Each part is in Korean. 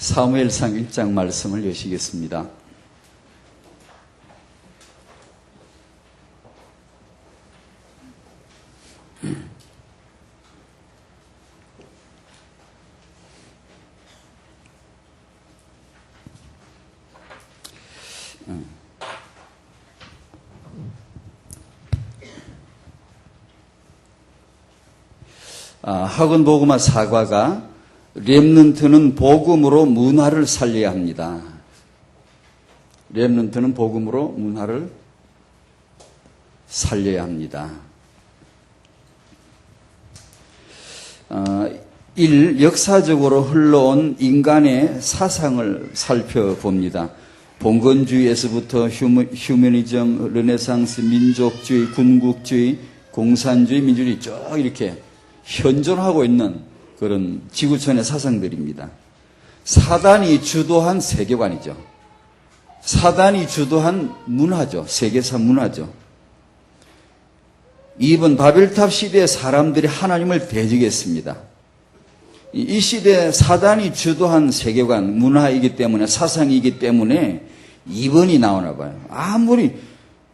사무엘상 1장 말씀을 여시겠습니다. 학원 복음화 사과가 렘넌트는 복음으로 문화를 살려야 합니다. 렘넌트는 복음으로 문화를 살려야 합니다. 1. 역사적으로 흘러온 인간의 사상을 살펴봅니다. 봉건주의에서부터 휴머니즘, 르네상스, 민족주의, 군국주의, 공산주의, 민주주의 쭉 이렇게 현존하고 있는 그런 지구촌의 사상들입니다. 사단이 주도한 세계관이죠. 사단이 주도한 문화죠. 세계사 문화죠. 2번 바벨탑 시대의 사람들이 하나님을 대적했습니다. 이 시대에 사단이 주도한 세계관, 문화이기 때문에, 사상이기 때문에 2번이 나오나 봐요. 아무리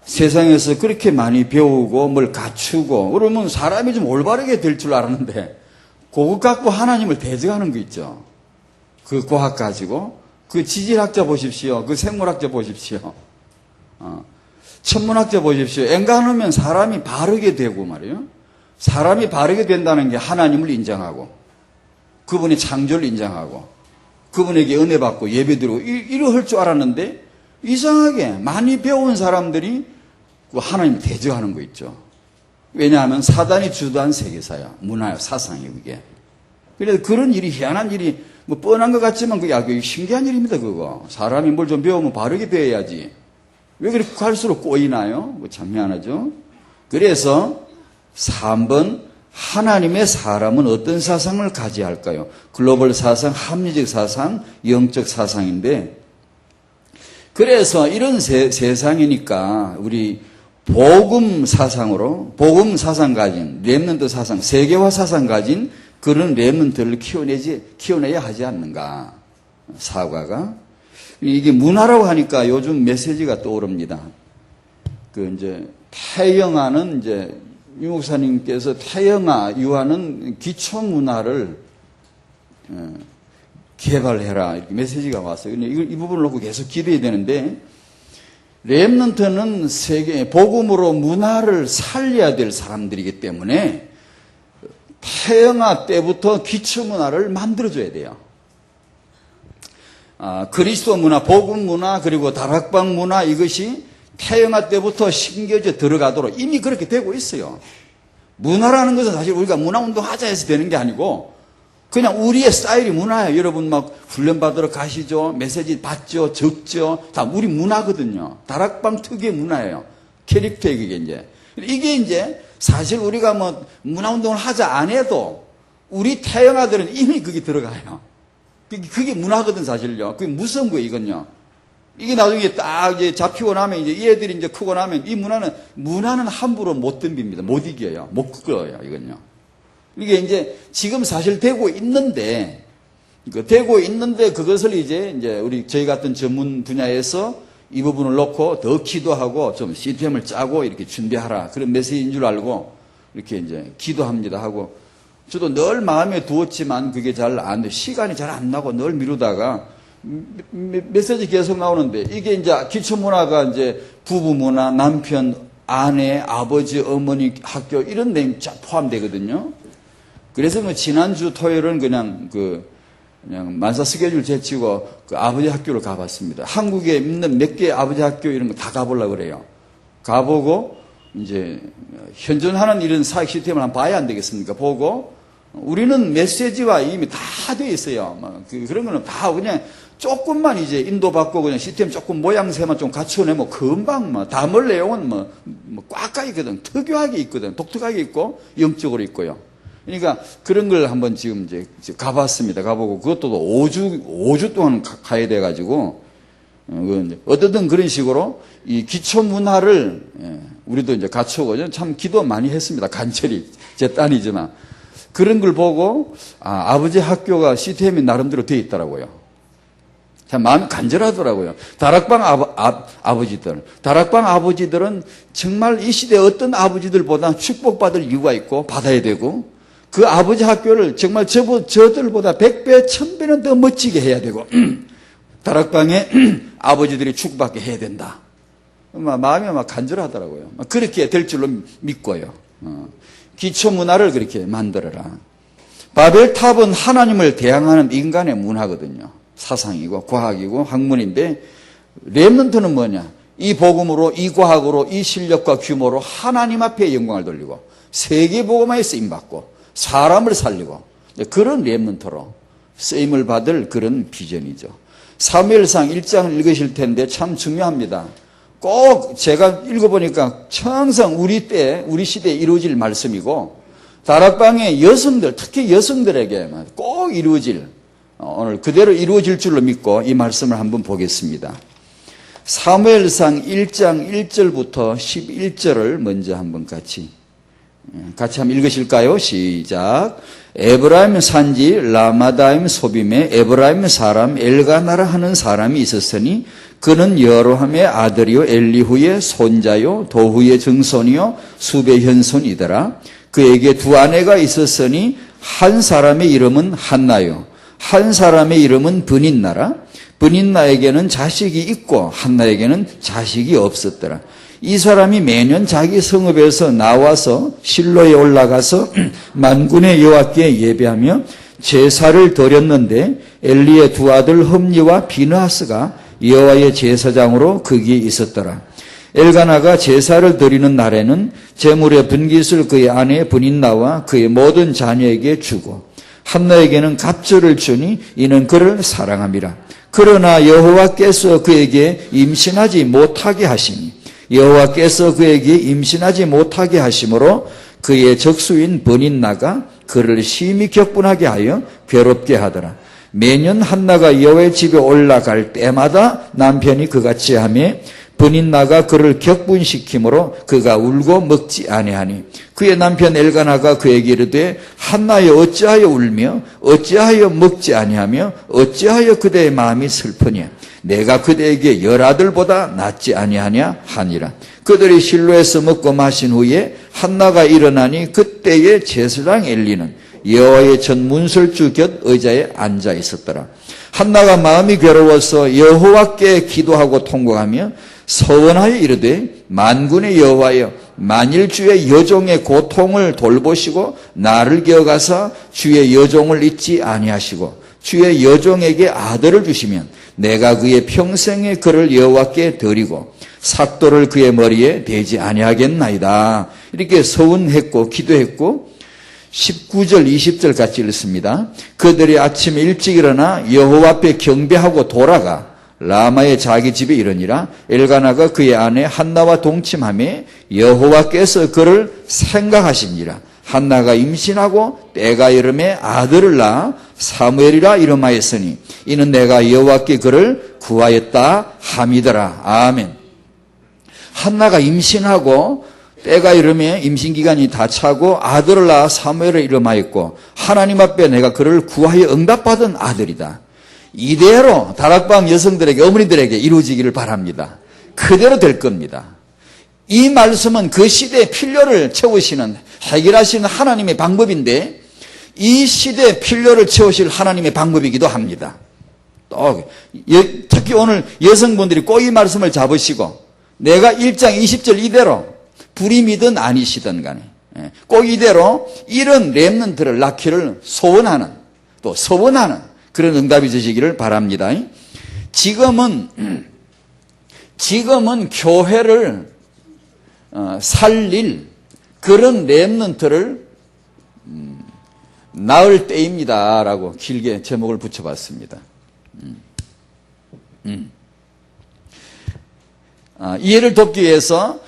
세상에서 그렇게 많이 배우고 뭘 갖추고 그러면 사람이 좀 올바르게 될 줄 알았는데 그것 갖고 하나님을 대적하는 거 있죠. 그 과학 가지고 그 지질학자 보십시오. 그 생물학자 보십시오. 천문학자 보십시오. 엔간하면 사람이 바르게 되고 말이에요. 사람이 바르게 된다는 게 하나님을 인정하고 그분의 창조를 인정하고 그분에게 은혜 받고 예배드리고 이러 할 줄 알았는데 이상하게 많이 배운 사람들이 하나님 대적하는 거 있죠. 왜냐하면 사단이 주도한 세계사야. 문화야, 사상이에요, 그게. 그래서 그런 일이, 희한한 일이, 뭐 뻔한 것 같지만 그게 신기한 일입니다, 그거. 사람이 뭘 좀 배우면 바르게 배워야지. 왜 그렇게 갈수록 꼬이나요? 참 희한하죠. 그래서 3번, 하나님의 사람은 어떤 사상을 가져야 할까요? 글로벌 사상, 합리적 사상, 영적 사상인데, 그래서 이런 세상이니까 우리 복음 사상으로, 복음 사상 가진, 렘넌트 사상, 세계화 사상 가진 그런 렘넌트를 키워내야 하지 않는가. 사과가. 이게 문화라고 하니까 요즘 메시지가 떠오릅니다. 태영아는 유 목사님께서 태영아, 유아는 기초 문화를 개발해라. 이렇게 메시지가 왔어요. 근데 이 부분을 놓고 계속 기도해야 되는데, 렘넌트는 세계, 복음으로 문화를 살려야 될 사람들이기 때문에, 태영아 때부터 기초 문화를 만들어줘야 돼요. 그리스도 문화, 복음 문화, 그리고 다락방 문화, 이것이 태영아 때부터 심겨져 들어가도록 이미 그렇게 되고 있어요. 문화라는 것은 사실 우리가 문화운동 하자 해서 되는 게 아니고, 그냥 우리의 스타일이 문화예요. 여러분 막 훈련 받으러 가시죠. 메시지 받죠. 적죠. 다 우리 문화거든요. 다락방 특유의 문화예요. 캐릭터에 이게 이제 사실 우리가 뭐 문화운동을 하자 안 해도 우리 태영아들은 이미 그게 들어가요. 그게 문화거든 사실요. 그게 무서운 거예요 이건요. 이게 나중에 딱 이제 잡히고 나면 이제 이 애들이 이제 크고 나면 이 문화는 함부로 못 덤빕니다. 못 이겨요. 못 끌어요 이건요. 이게 이제 지금 사실 되고 있는데 그것을 이제 저희 같은 전문 분야에서 이 부분을 놓고 더 기도하고 좀 시스템을 짜고 이렇게 준비하라. 그런 메시지인 줄 알고 이렇게 이제 기도합니다 하고 저도 늘 마음에 두었지만 그게 잘 안 돼. 시간이 잘 안 나고 늘 미루다가 메시지 계속 나오는데 이게 이제 기초 문화가 이제 부부 문화, 남편, 아내, 아버지, 어머니, 학교 이런 내용 쫙 포함되거든요. 그래서 뭐 지난주 토요일은 그냥 만사 스케줄 제치고 그 아버지 학교를 가봤습니다. 한국에 있는 몇 개 아버지 학교 이런 거 다 가보려고 그래요. 가보고 이제 현존하는 이런 사회 시스템을 한번 봐야 안 되겠습니까? 보고 우리는 메시지와 이미 다 돼 있어요. 그런 거는 다 그냥 조금만 이제 인도받고 그냥 시스템 조금 모양새만 좀 갖춰내면 금방 담을 내용은 꽉 가 있거든. 특유하게 있거든. 독특하게 있고 영적으로 있고요. 그러니까 그런 걸 한번 지금 이제 가봤습니다. 가보고 그것도 5주 동안 가야 돼가지고 어쨌든 그런 식으로 이 기초 문화를 우리도 이제 갖추고 참 기도 많이 했습니다. 간절히 제 딸이지만 그런 걸 보고 아버지 학교가 시스템이 나름대로 되어 있더라고요. 참 마음이 간절하더라고요. 다락방 아버지들은 정말 이 시대 어떤 아버지들보다 축복받을 이유가 있고 받아야 되고 그 아버지 학교를 정말 저들보다 100배, 1000배는 더 멋지게 해야 되고 다락방에 아버지들이 축복받게 해야 된다. 마음이 막 간절하더라고요. 그렇게 될 줄로 믿고요. 기초 문화를 그렇게 만들어라. 바벨탑은 하나님을 대항하는 인간의 문화거든요. 사상이고 과학이고 학문인데 렘넌트는 뭐냐? 이 복음으로 이 과학으로 이 실력과 규모로 하나님 앞에 영광을 돌리고 세계 복음화에 쓰임받고 사람을 살리고 그런 렘넌트로 쓰임을 받을 그런 비전이죠. 사무엘상 1장을 읽으실 텐데 참 중요합니다. 꼭 제가 읽어보니까 항상 우리 시대에 이루어질 말씀이고 다락방의 여성들, 특히 여성들에게 꼭 이루어질, 오늘 그대로 이루어질 줄로 믿고 이 말씀을 한번 보겠습니다. 사무엘상 1장 1절부터 11절을 먼저 한번 같이 한번 읽으실까요? 시작. 에브라임 산지 라마다임 소빔에 에브라임 사람 엘가나라 하는 사람이 있었으니 그는 여로함의 아들이요 엘리후의 손자요 도후의 증손이요 수베 현손이더라. 그에게 두 아내가 있었으니 한 사람의 이름은 한나요 한 사람의 이름은 브닌나라. 브닌나에게는 자식이 있고 한나에게는 자식이 없었더라. 이 사람이 매년 자기 성읍에서 나와서 실로에 올라가서 만군의 여호와께 예배하며 제사를 드렸는데 엘리의 두 아들 흠니와 비느하스가 여호와의 제사장으로 거기에 있었더라. 엘가나가 제사를 드리는 날에는 제물의 분깃을 그의 아내 브닌나와 그의 모든 자녀에게 주고 한나에게는 갑절을 주니 이는 그를 사랑함이라. 그러나 여호와께서 그에게 임신하지 못하게 하시니 여호와께서 그에게 임신하지 못하게 하심으로 그의 적수인 브닌나가 그를 심히 격분하게 하여 괴롭게 하더라. 매년 한나가 여호와의 집에 올라갈 때마다 남편이 그같이 하며 브닌나가 그를 격분시키므로 그가 울고 먹지 아니하니 그의 남편 엘가나가 그에게 이르되 한나여 어찌하여 울며 어찌하여 먹지 아니하며 어찌하여 그대의 마음이 슬프냐 내가 그대에게 10아들보다 낫지 아니하냐 하니라. 그들이 실로에서 먹고 마신 후에 한나가 일어나니 그때의 제사장 엘리는 여호와의 전 문설주 곁 의자에 앉아 있었더라. 한나가 마음이 괴로워서 여호와께 기도하고 통곡하며 서원하여 이르되 만군의 여호와여 만일 주의 여종의 고통을 돌보시고 나를 기어가사 주의 여종을 잊지 아니하시고 주의 여종에게 아들을 주시면 내가 그의 평생의 그를 여호와께 드리고 삭도를 그의 머리에 대지 아니하겠나이다. 이렇게 서원했고 기도했고 19절 20절 같이 읽습니다. 그들이 아침에 일찍 일어나 여호와 앞에 경배하고 돌아가 라마의 자기 집에 이르니라. 엘가나가 그의 아내 한나와 동침하며 여호와께서 그를 생각하시니라. 한나가 임신하고 때가 이름에 아들을 낳아 사무엘이라 이름하였으니 이는 내가 여호와께 그를 구하였다 함이더라. 아멘. 한나가 임신하고 때가 이름에 임신기간이 다 차고 아들을 낳아 사무엘을 이름하였고 하나님 앞에 내가 그를 구하여 응답받은 아들이다. 이대로 다락방 여성들에게 어머니들에게 이루어지기를 바랍니다. 그대로 될 겁니다. 이 말씀은 그 시대의 필요를 채우시는 해결하시는 하나님의 방법인데 이 시대의 필요를 채우실 하나님의 방법이기도 합니다. 또 특히 오늘 여성분들이 꼭 이 말씀을 잡으시고 내가 1장 20절 이대로 불임이든 아니시든 간에 꼭 이대로 이런 렘넌트를 낳기를 소원하는 또 서원하는 그런 응답이 되시기를 바랍니다. 지금은 교회를 살릴 그런 렘넌트를 낳을 때입니다라고 길게 제목을 붙여봤습니다. 이해를 돕기 위해서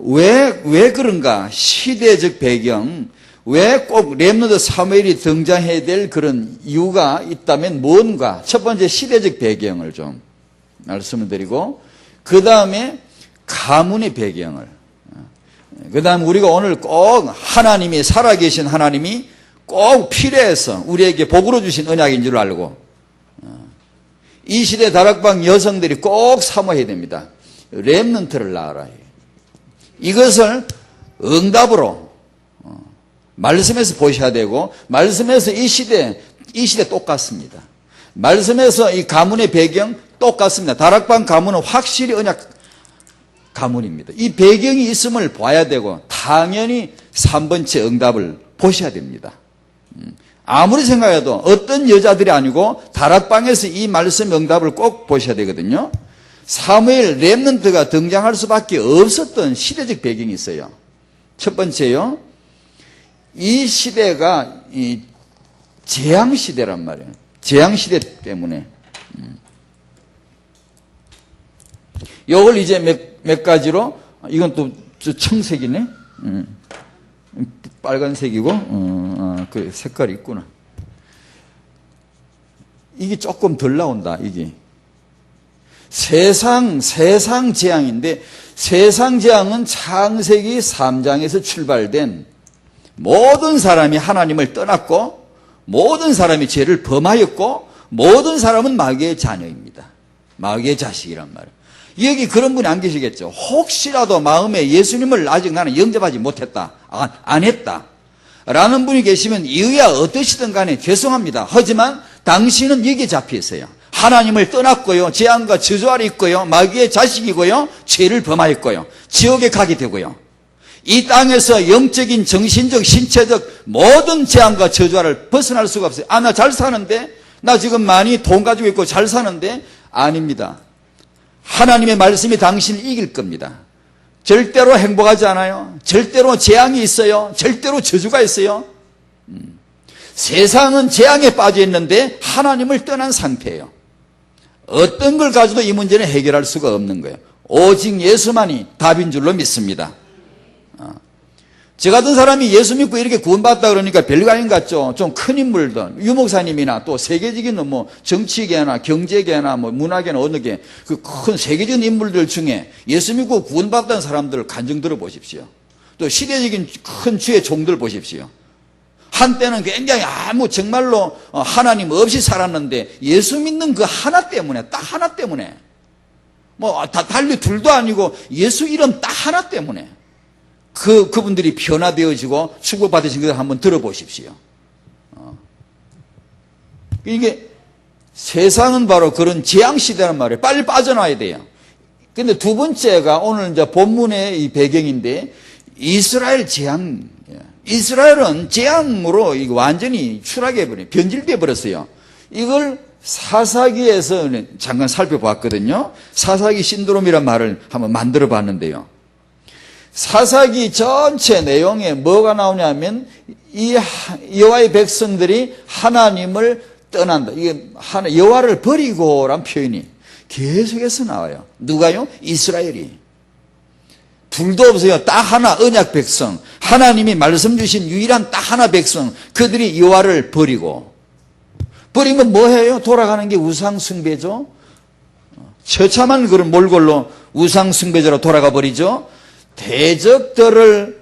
왜 그런가 시대적 배경 왜 꼭 렘넌트 사무엘이 등장해야 될 그런 이유가 있다면 뭔가 첫 번째 시대적 배경을 좀 말씀을 드리고 그 다음에 가문의 배경을 그 다음 우리가 오늘 꼭 하나님이 살아계신 하나님이 꼭 필요해서 우리에게 복으로 주신 언약인 줄 알고 이 시대 다락방 여성들이 꼭 사모해야 됩니다. 렘넌트를 낳아라. 이것을 응답으로 말씀에서 보셔야 되고, 말씀에서 이 시대 똑같습니다. 말씀에서 이 가문의 배경 똑같습니다. 다락방 가문은 확실히 언약 가문입니다. 이 배경이 있음을 봐야 되고, 당연히 3번째 응답을 보셔야 됩니다. 아무리 생각해도 어떤 여자들이 아니고 다락방에서 이 말씀 응답을 꼭 보셔야 되거든요. 사무엘 렘넌트가 등장할 수밖에 없었던 시대적 배경이 있어요. 첫 번째요, 이 시대가 이 재앙시대란 말이에요. 재앙시대 때문에. 이걸 이제 몇 가지로, 이건 또 청색이네. 빨간색이고, 그 색깔이 있구나. 이게 조금 덜 나온다, 이게. 세상 재앙인데, 세상 재앙은 창세기 3장에서 출발된 모든 사람이 하나님을 떠났고, 모든 사람이 죄를 범하였고, 모든 사람은 마귀의 자녀입니다. 마귀의 자식이란 말이에요. 여기 그런 분이 안 계시겠죠. 혹시라도 마음에 예수님을 아직 나는 영접하지 못했다, 안 했다 라는 분이 계시면 이유야 어떠시든 간에 죄송합니다. 하지만 당신은 여기에 잡혀 있어요. 하나님을 떠났고요, 재앙과 저주 아래 있고요, 마귀의 자식이고요, 죄를 범하였고요, 지옥에 가게 되고요, 이 땅에서 영적인, 정신적, 신체적 모든 재앙과 저주 아래를 벗어날 수가 없어요. 나 잘 사는데, 나 지금 많이 돈 가지고 있고 잘 사는데. 아닙니다. 하나님의 말씀이 당신을 이길 겁니다. 절대로 행복하지 않아요. 절대로 재앙이 있어요. 절대로 저주가 있어요. 세상은 재앙에 빠져 있는데 하나님을 떠난 상태예요. 어떤 걸 가지고 이 문제는 해결할 수가 없는 거예요. 오직 예수만이 답인 줄로 믿습니다. 저 같은 사람이 예수 믿고 이렇게 구원받다 그러니까 별거 아닌 것 같죠. 좀 큰 인물들, 유목사님이나 또 세계적인 뭐 정치계나 경제계나 뭐 문화계나 어느 게 그 큰 세계적인 인물들 중에 예수 믿고 구원받던 사람들 간증 들어보십시오. 또 시대적인 큰 주의 종들 보십시오. 한때는 굉장히 정말로 하나님 없이 살았는데 예수 믿는 그 하나 때문에, 딱 하나 때문에, 뭐 달리 둘도 아니고 예수 이름 딱 하나 때문에 그분들이 변화되어지고 축복받으신 것을 한번 들어보십시오. 이게 세상은 바로 그런 재앙시대란 말이에요. 빨리 빠져나와야 돼요. 근데 두 번째가 오늘 이제 본문의 이 배경인데, 이스라엘 재앙. 이스라엘은 재앙으로 완전히 추락해버려요. 변질되어 버렸어요. 이걸 사사기에서 잠깐 살펴봤거든요. 사사기 신드롬이라는 말을 한번 만들어 봤는데요. 사사기 전체 내용에 뭐가 나오냐면, 이 여호와의 백성들이 하나님을 떠난다. 이게 여호와를 버리고란 표현이 계속해서 나와요. 누가요? 이스라엘이. 둘도 없어요. 딱 하나 언약 백성. 하나님이 말씀 주신 유일한 딱 하나 백성. 그들이 여호와를 버리면 뭐 해요? 돌아가는 게 우상 숭배죠. 처참한 그런 몰골로 우상 숭배자로 돌아가 버리죠. 대적들을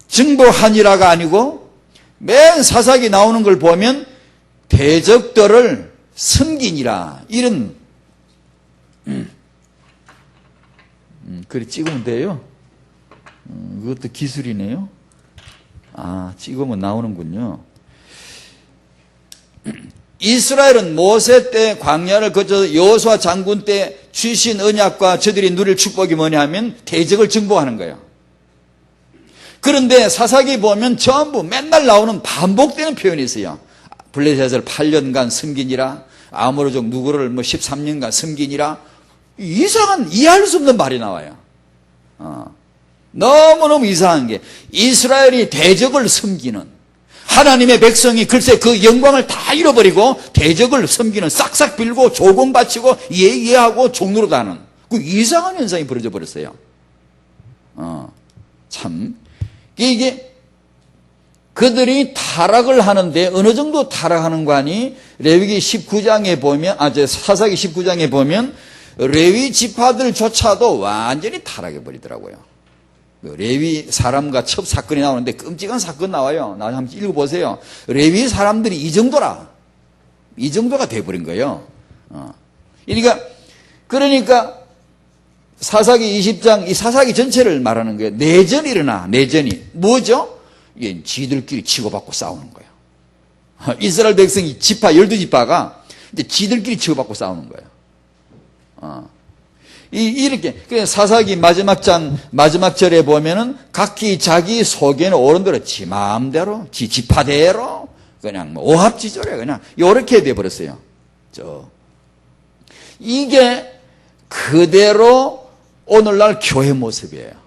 증보하니라가 아니고, 맨 사사기 나오는 걸 보면 대적들을 섬기니라, 이런 그래 찍으면 돼요. 그것도 기술이네요. 찍으면 나오는군요. 이스라엘은 모세 때 광야를 거쳐서 여호수아 장군 때 주신 언약과 저들이 누릴 축복이 뭐냐 하면 대적을 증복하는 거예요. 그런데 사사기 보면 전부 맨날 나오는 반복되는 표현이 있어요. 블레셋을 8년간 섬기니라, 아모르족 누구를 13년간 섬기니라. 이상한, 이해할 수 없는 말이 나와요. 너무너무 이상한 게, 이스라엘이 대적을 섬기는, 하나님의 백성이 글쎄 그 영광을 다 잃어버리고 대적을 섬기는, 싹싹 빌고 조공 바치고 예하고 종로로 다는 그 이상한 현상이 벌어져 버렸어요. 참, 이게 그들이 타락을 하는데 어느 정도 타락하는 거 아니? 레위기 19장에 보면, 사사기 19장에 보면 레위 지파들조차도 완전히 타락해 버리더라고요. 레위 사람과 첩 사건이 나오는데 끔찍한 사건 나와요. 나중에 한번 읽어보세요. 레위 사람들이 이 정도가 돼버린 거예요. 그러니까 사사기 20장 이 사사기 전체를 말하는 거예요. 내전이 일어나. 내전이 뭐죠? 이게 지들끼리 치고받고 싸우는 거예요. 이스라엘 백성이 지파 12지파가 이제 지들끼리 치고받고 싸우는 거예요. 이렇게 사사기 마지막 장 마지막 절에 보면은 각기 자기 속에는 옳은 대로 지 마음대로 지 지파대로 그냥 뭐 오합지졸이에요. 그냥 요렇게 돼 버렸어요. 이게 그대로 오늘날 교회 모습이에요.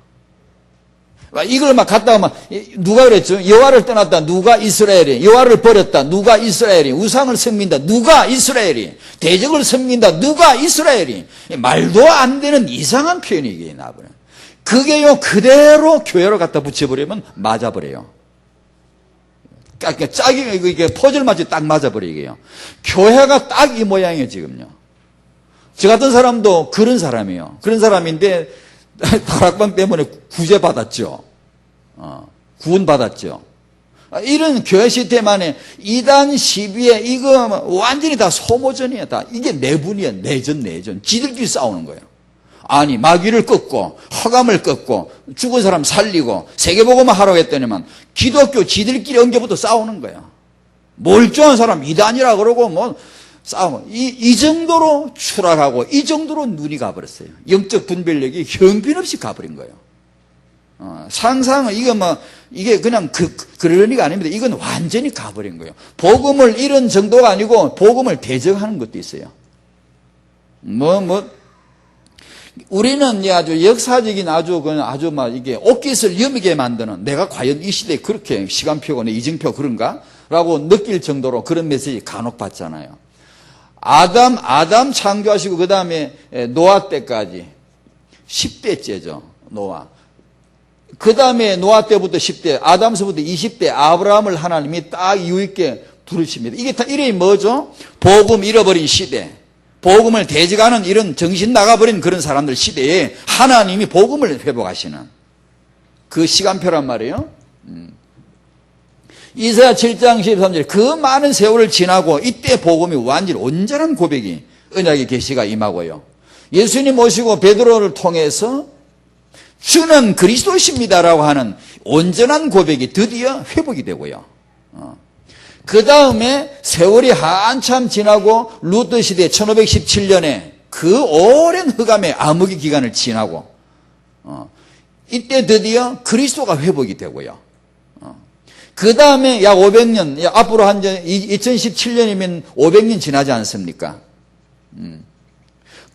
이걸 막 갖다가 막 누가 그랬죠? 여호와를 떠났다 누가 이스라엘이, 여호와를 버렸다 누가 이스라엘이, 우상을 섬긴다 누가 이스라엘이, 대적을 섬긴다 누가 이스라엘이. 말도 안 되는 이상한 표현이 이게 나버려. 그게요 그대로 교회로 갖다 붙여버리면 맞아버려요. 짝이 이게 퍼즐 맞이 딱 맞아버려 이게요. 교회가 딱 이 모양이에요 지금요. 저 같은 사람도 그런 사람이에요. 그런 사람인데 다락방 때문에 구제받았죠. 구원받았죠. 이런 교회 시스템 안에 이단 시비에 이거 완전히 다 소모전이에요. 다 이게 내분이에요. 내전. 지들끼리 싸우는 거예요. 아니 마귀를 꺾고 허감을 꺾고 죽은 사람 살리고 세계복음만 하라고 했더니만 기독교 지들끼리 엉겨부터 싸우는 거예요. 멀쩡한 사람 이단이라 그러고 뭐 싸우고 이 정도로 추락하고 이 정도로 눈이 가버렸어요. 영적 분별력이 형편없이 가버린 거예요. 상상은 이게 그냥 그러니까 아닙니다. 이건 완전히 가버린 거예요. 복음을 잃은 정도가 아니고 복음을 대적하는 것도 있어요. 우리는 아주 역사적인 아주 막 이게 옷깃을 여미게 만드는 내가 과연 이 시대에 그렇게 시간표고 내 이정표 그런가? 라고 느낄 정도로 그런 메시지 간혹 받잖아요. 아담 창조하시고 그 다음에 노아 때까지 10대째죠. 노아. 그 다음에 노아 때부터 10대, 아담서부터 20대 아브라함을 하나님이 딱 이유 있게 부르십니다. 이게 다 이름이 뭐죠? 복음 잃어버린 시대. 복음을 대적하는 이런 정신 나가버린 그런 사람들 시대에 하나님이 복음을 회복하시는 그 시간표란 말이에요. 이사야 7장 13절 그 많은 세월을 지나고 이때 복음이 완전히 온전한 고백이 언약의 계시가 임하고요. 예수님 오시고 베드로를 통해서 주는 그리스도십니다라고 하는 온전한 고백이 드디어 회복이 되고요. 그 다음에 세월이 한참 지나고 루트 시대 1517년에 그 오랜 흑암의 암흑의 기간을 지나고 이때 드디어 그리스도가 회복이 되고요. 그 다음에 약 500년, 앞으로 2017년이면 500년 지나지 않습니까?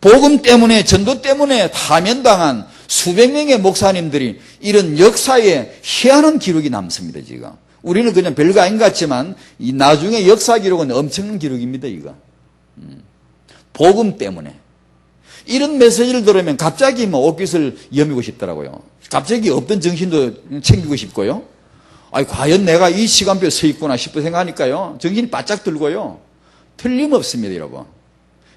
복음 때문에, 전도 때문에 파면당한 수백 명의 목사님들이 이런 역사에 희한한 기록이 남습니다, 지금. 우리는 그냥 별거 아닌 것 같지만, 이 나중에 역사 기록은 엄청난 기록입니다, 이거. 복음 때문에. 이런 메시지를 들으면 갑자기 옷깃을 여미고 싶더라고요. 갑자기 없던 정신도 챙기고 싶고요. 아니, 과연 내가 이 시간표에 서 있구나 싶어 생각하니까요. 정신이 바짝 들고요. 틀림없습니다, 여러분.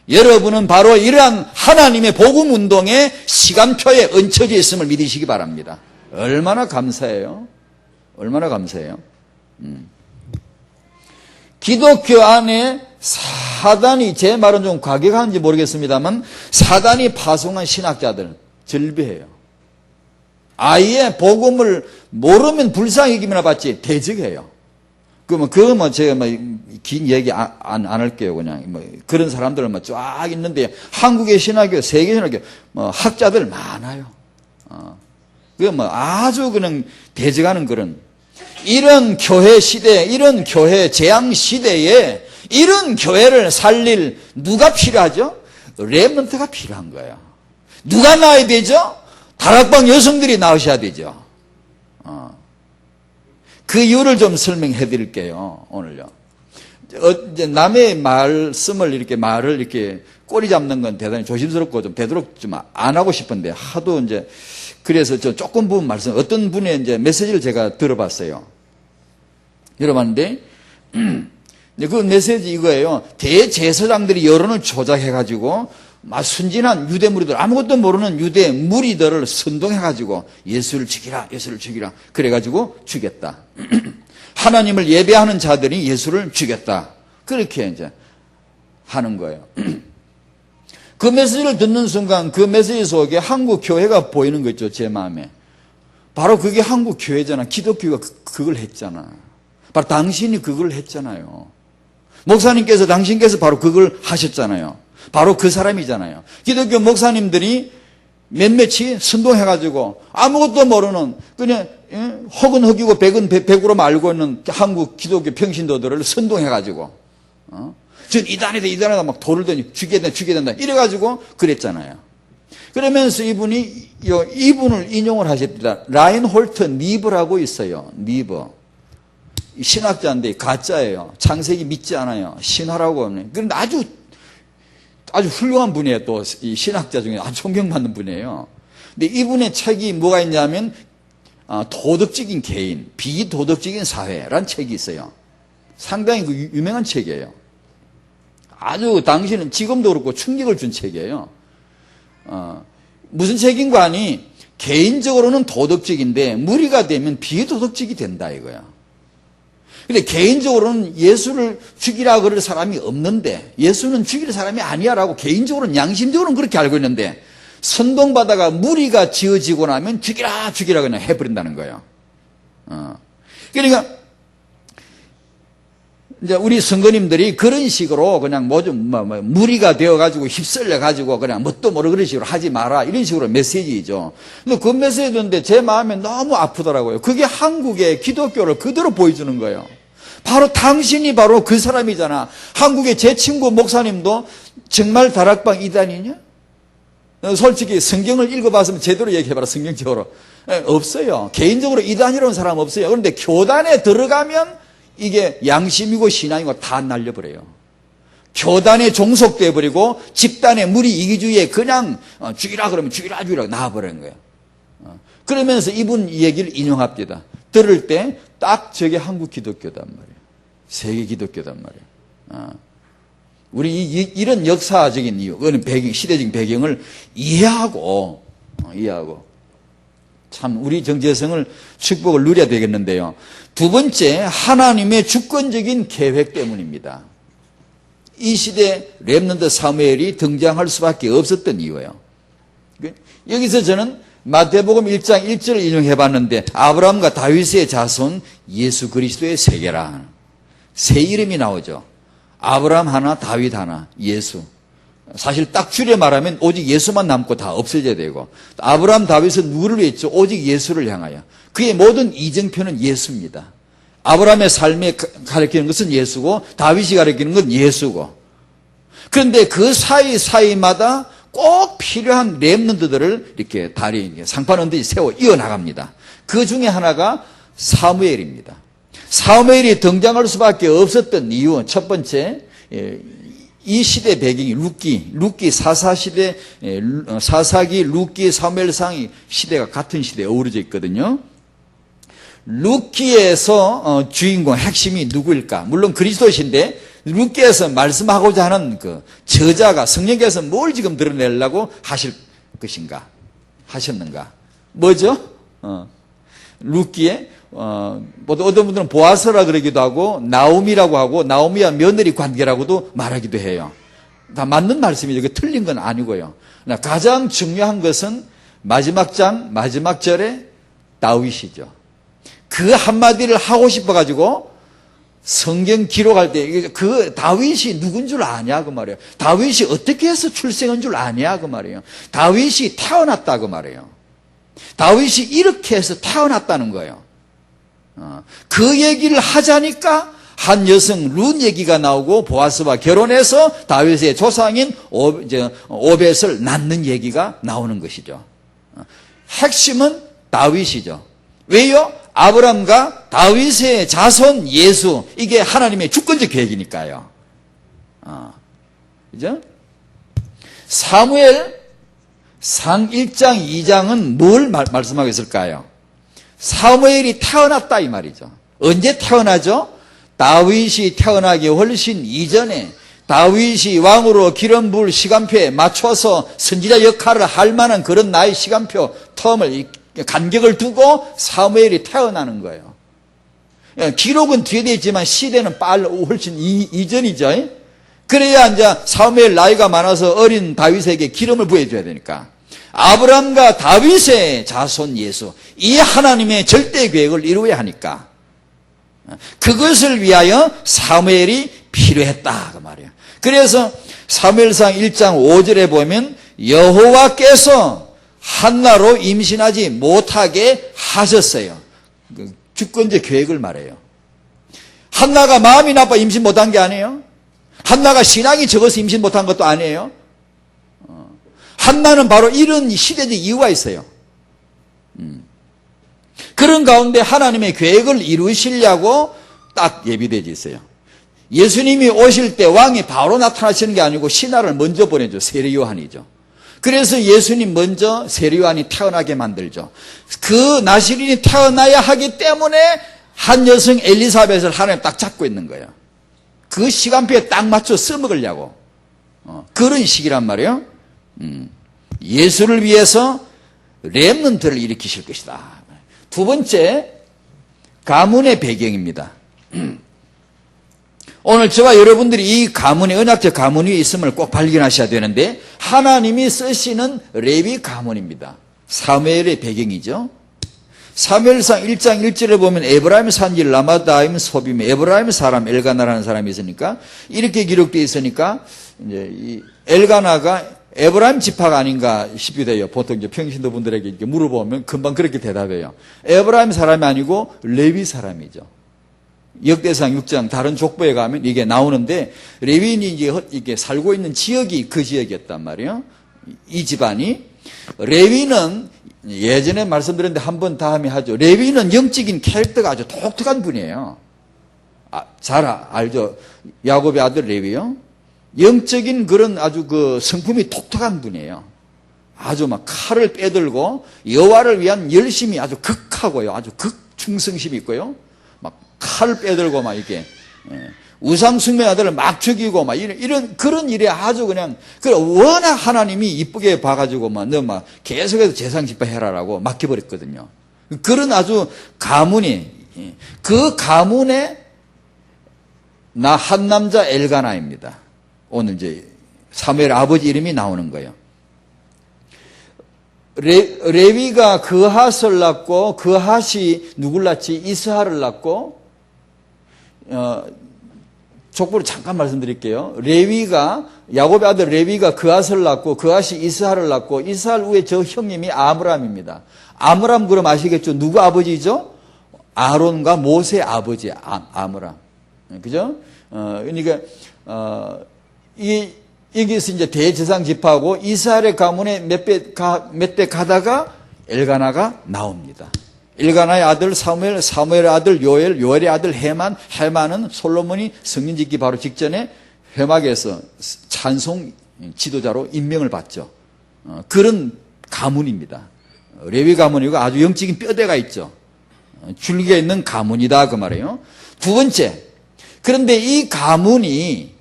여러분은 바로 이러한 하나님의 복음 운동의 시간표에 얹혀져 있음을 믿으시기 바랍니다. 얼마나 감사해요. 얼마나 감사해요. 기독교 안에 사단이, 제 말은 좀 과격한지 모르겠습니다만 사단이 파송한 신학자들 절비해요. 아예 복음을 모르면 불쌍히기나 받지 대적해요. 그거 제가 긴 얘기 안 할게요. 그냥 그런 사람들은 쫙 있는데 한국의 신학교, 세계 신학교 학자들 많아요. 아주 그냥 대적하는 그런 이런 교회 시대, 이런 교회 재앙 시대에 이런 교회를 살릴 누가 필요하죠? 렘넌트가 필요한 거예요. 누가 나와야 되죠? 다락방 여성들이 나오셔야 되죠. 그 이유를 좀 설명해 드릴게요, 오늘요. 이제 남의 말씀을 말을 이렇게 꼬리 잡는 건 대단히 조심스럽고 좀 되도록 좀 안 하고 싶은데 하도 이제 그래서 저 조금 부분 말씀, 어떤 분의 이제 메시지를 제가 들어봤어요. 들어봤는데, 그 메시지 이거예요. 대제사장들이 여론을 조작해가지고 순진한 유대 무리들, 아무것도 모르는 유대 무리들을 선동해가지고 예수를 죽이라, 예수를 죽이라. 그래가지고 죽였다. 하나님을 예배하는 자들이 예수를 죽였다. 그렇게 이제 하는 거예요. 그 메시지를 듣는 순간 그 메시지 속에 한국 교회가 보이는 거 있죠, 제 마음에. 바로 그게 한국 교회잖아. 기독교가 그걸 했잖아. 바로 당신이 그걸 했잖아요. 목사님께서, 당신께서 바로 그걸 하셨잖아요. 바로 그 사람이잖아요. 기독교 목사님들이 몇몇이 선동해가지고 아무것도 모르는 그냥 헉은 헉이고 백은 백으로 말고 있는 한국 기독교 평신도들을 선동해가지고 전 이단이다 막 돌을 던지 죽여야 된다 이래가지고 그랬잖아요. 그러면서 이분을 인용을 하셨습니다. 라인홀트 니브라고 있어요. 니브. 신학자인데 가짜예요. 창세기 믿지 않아요. 신화라고 하는. 그런데 아주 훌륭한 분이에요. 또 이 신학자 중에 아주 존경받는 분이에요. 근데 이분의 책이 뭐가 있냐면 도덕적인 개인, 비도덕적인 사회라는 책이 있어요. 상당히 유명한 책이에요. 아주 당신은 지금도 그렇고 충격을 준 책이에요. 무슨 책인가 하니 개인적으로는 도덕적인데 무리가 되면 비도덕적이 된다 이거야. 근데 개인적으로는 예수를 죽이라 그럴 사람이 없는데 예수는 죽일 사람이 아니야라고 개인적으로는 양심적으로는 그렇게 알고 있는데 선동받아가 무리가 지어지고 나면 죽이라 그냥 해버린다는 거예요. 그러니까 이제 우리 선거님들이 그런 식으로 그냥 무리가 되어가지고 휩쓸려가지고 그냥 뭣도 모르고 그런 식으로 하지 마라 이런 식으로 메시지이죠. 근데 그 메시지인데 제 마음에 너무 아프더라고요. 그게 한국의 기독교를 그대로 보여주는 거예요. 바로 당신이 바로 그 사람이잖아. 한국의 제 친구 목사님도 정말 다락방 이단이냐? 솔직히 성경을 읽어봤으면 제대로 얘기해봐라. 성경적으로. 없어요. 개인적으로 이단이라는 사람 없어요. 그런데 교단에 들어가면 이게 양심이고 신앙이고 다 날려버려요. 교단에 종속돼버리고 집단의 무리 이기주의에 그냥 죽이라 그러면 죽이라 나와버리는 거예요. 그러면서 이분 얘기를 인용합니다. 들을 때 딱 저게 한국 기독교단 말이에요. 세계 기독교단 말이에요. 우리 이런 역사적인 이유, 배경, 시대적인 배경을 이해하고 참 우리 정체성을 축복을 누려야 되겠는데요. 두 번째, 하나님의 주권적인 계획 때문입니다. 이 시대 렘넌트 사무엘이 등장할 수밖에 없었던 이유예요. 여기서 저는 마태복음 1장 1절을 인용해 봤는데 아브라함과 다윗의 자손 예수 그리스도의 세계라. 세 이름이 나오죠. 아브라함 하나, 다윗 하나, 예수. 사실 딱 줄여 말하면 오직 예수만 남고 다 없어져야 되고 아브라함, 다윗은 누구를 위해 있죠? 오직 예수를 향하여. 그의 모든 이정표는 예수입니다. 아브라함의 삶에 가리키는 것은 예수고 다윗이 가리키는 건 예수고 그런데 그 사이마다 꼭 필요한 렘넌트들을 이렇게 상판 언듯이 세워 이어나갑니다. 그 중에 하나가 사무엘입니다. 사무엘이 등장할 수밖에 없었던 이유는 첫 번째, 이 시대 배경이 룻기 사사시대, 사사기, 룻기, 사무엘상이 시대가 같은 시대에 어우러져 있거든요. 룻기에서 주인공 핵심이 누구일까? 물론 그리스도신데 룻기에서 말씀하고자 하는 그 저자가 성령께서 뭘 지금 드러내려고 하실 것인가? 하셨는가? 뭐죠? 룻기에 어떤 분들은 보아스라 그러기도 하고 나오미라고 하고 나오미와 며느리 관계라고도 말하기도 해요. 다 맞는 말씀이죠. 틀린 건 아니고요. 가장 중요한 것은 마지막 장 마지막 절에 다윗이죠. 그 한마디를 하고 싶어가지고 성경 기록할 때 그 다윗이 누군 줄 아냐 그 말이에요. 다윗이 어떻게 해서 출생한 줄 아냐 그 말이에요. 다윗이 태어났다 그 말이에요. 다윗이 이렇게 해서 태어났다는 거예요. 그 얘기를 하자니까 한 여성 룻 얘기가 나오고 보아스와 결혼해서 다윗의 조상인 오벳을 낳는 얘기가 나오는 것이죠. 핵심은 다윗이죠. 왜요? 아브람과 다윗의 자손 예수, 이게 하나님의 주권적 계획이니까요. 그죠? 사무엘 상 1장 2장은 뭘 말씀하고 있을까요? 사무엘이 태어났다 이 말이죠. 언제 태어나죠? 다윗이 태어나기 훨씬 이전에 다윗이 왕으로 기름 부을 시간표에 맞춰서 선지자 역할을 할 만한 그런 나의 시간표 텀을 간격을 두고 사무엘이 태어나는 거예요. 기록은 뒤에 되어 있지만 시대는 훨씬 이전이죠. 그래야 이제 사무엘 나이가 많아서 어린 다윗에게 기름을 부어줘야 되니까. 아브라함과 다윗의 자손 예수, 이 하나님의 절대 계획을 이루어야 하니까 그것을 위하여 사무엘이 필요했다 그 말이에요. 그래서 사무엘상 1장 5절에 보면 여호와께서 한나로 임신하지 못하게 하셨어요. 주권적 계획을 말해요. 한나가 마음이 나빠 임신 못한 게 아니에요. 한나가 신앙이 적어서 임신 못한 것도 아니에요. 한나는 바로 이런 시대적 이유가 있어요. 그런 가운데 하나님의 계획을 이루시려고 딱 예비되어 있어요. 예수님이 오실 때 왕이 바로 나타나시는 게 아니고 신하를 먼저 보내죠. 세례 요한이죠. 그래서 예수님 먼저 세례 요한이 태어나게 만들죠. 그 나시린이 태어나야 하기 때문에 한 여성 엘리사벳을 하나님 딱 잡고 있는 거예요. 그 시간표에 딱 맞춰 써먹으려고. 그런 시기란 말이에요. 예수를 위해서 렘넌트를 일으키실 것이다. 두 번째, 가문의 배경입니다. 오늘 저와 여러분들이 이 가문의 언약적 가문 위에 있음을 꼭 발견하셔야 되는데 하나님이 쓰시는 레위 가문입니다. 사무엘의 배경이죠. 사무엘상 1장 1절에 보면 에브라임 산지 라마다임 소빔 에브라임 사람 엘가나라는 사람이 있으니까 이렇게 기록되어 있으니까 이제 이 엘가나가 에브라임 지파가 아닌가 싶기도 해요. 보통 이제 평신도 분들에게 이렇게 물어보면 금방 그렇게 대답해요. 에브라임 사람이 아니고 레위 사람이죠. 역대상 6장 다른 족보에 가면 이게 나오는데 레위인이 이제 이게 살고 있는 지역이 그 지역이었단 말이에요. 이 집안이. 레위는 예전에 말씀드렸는데 한 번 다음에 하죠. 레위는 영적인 캐릭터가 아주 독특한 분이에요. 잘 알죠. 야곱의 아들 레위요. 영적인 그런 아주 그 성품이 독특한 분이에요. 아주 막 칼을 빼들고 여호와를 위한 열심이 아주 극하고요. 아주 극충성심이 있고요. 막 칼을 빼들고 막 이렇게 우상 숭배 아들을 막 죽이고 막 이런 그런 일에 아주 그냥 워낙 하나님이 이쁘게 봐가지고 막 너 막 계속해서 제상 집회해라라고 맡겨버렸거든요. 그런 아주 가문이 그 가문의 나 한 남자 엘가나입니다. 오늘 이제 사무엘 아버지 이름이 나오는 거예요. 레위가 그핫을 낳고 그핫이 누굴 낳지? 이스하를 낳고 족보를 잠깐 말씀드릴게요. 레위가 야곱의 아들 레위가 그핫을 낳고 그핫이 이스하를 낳고 이스하 후에 저 형님이 아므람입니다. 아므람 그럼 아시겠죠? 누구 아버지죠? 아론과 모세 아버지 아므람. 그죠? 그러니까 여기서 이제 대제상 집하고 이스라엘 가문에 몇 대 가다가 엘가나가 나옵니다. 엘가나의 아들 사무엘, 사무엘의 아들 요엘, 요엘의 아들 헤만, 헤만은 솔로몬이 성전 짓기 바로 직전에 회막에서 찬송 지도자로 임명을 받죠. 그런 가문입니다. 레위 가문이고 아주 영적인 뼈대가 있죠. 줄기가 있는 가문이다 그 말이에요. 두 번째, 그런데 이 가문이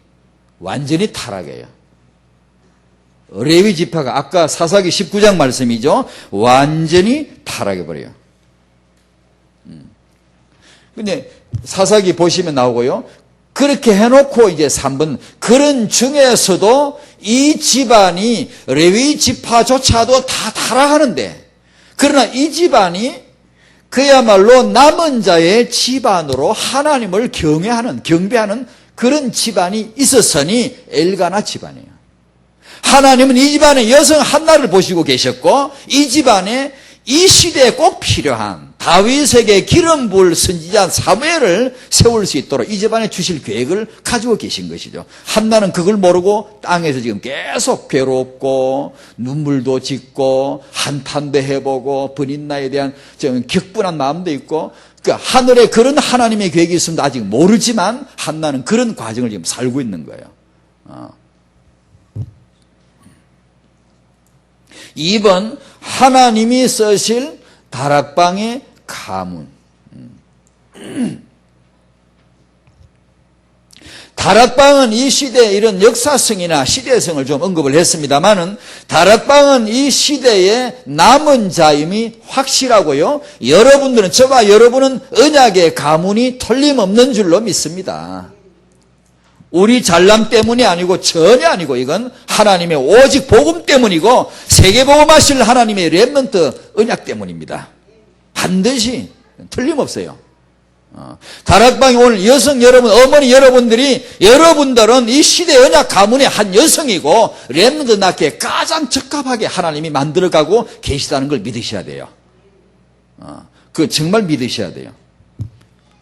완전히 타락해요. 레위 지파가 아까 사사기 19장 말씀이죠. 완전히 타락해버려요. 근데 사사기 보시면 나오고요. 그렇게 해놓고 이제 3번 그런 중에서도 이 집안이 레위 지파조차도 다 타락하는데 그러나 이 집안이 그야말로 남은 자의 집안으로 하나님을 경배하는 그런 집안이 있었으니 엘가나 집안이에요. 하나님은 이 집안에 여성 한나를 보시고 계셨고 이 집안에 이 시대에 꼭 필요한 다윗에게 기름 부을 선지자 사무엘을 세울 수 있도록 이 집안에 주실 계획을 가지고 계신 것이죠. 한나는 그걸 모르고 땅에서 지금 계속 괴롭고 눈물도 짓고 한탄도 해보고 버린나에 대한 좀 격분한 마음도 있고 그러니까 하늘에 그런 하나님의 계획이 있음도 아직 모르지만 한나는 그런 과정을 지금 살고 있는 거예요. 2번 하나님이 쓰실 다락방의 가문. 다락방은 이 시대의 이런 역사성이나 시대성을 좀 언급을 했습니다만은 다락방은 이 시대의 남은 자임이 확실하고요. 여러분들은 저와 여러분은 언약의 가문이 틀림없는 줄로 믿습니다. 우리 잘남 때문이 아니고 전혀 아니고 이건 하나님의 오직 복음 때문이고 세계복음하실 하나님의 렘넌트 언약 때문입니다. 반드시 틀림없어요. 다락방에 오늘 여성 여러분, 어머니 여러분들이, 여러분들은 이 시대 언약 가문의 한 여성이고 렘넌트 낳기에 가장 적합하게 하나님이 만들어가고 계시다는 걸 믿으셔야 돼요. 그 정말 믿으셔야 돼요.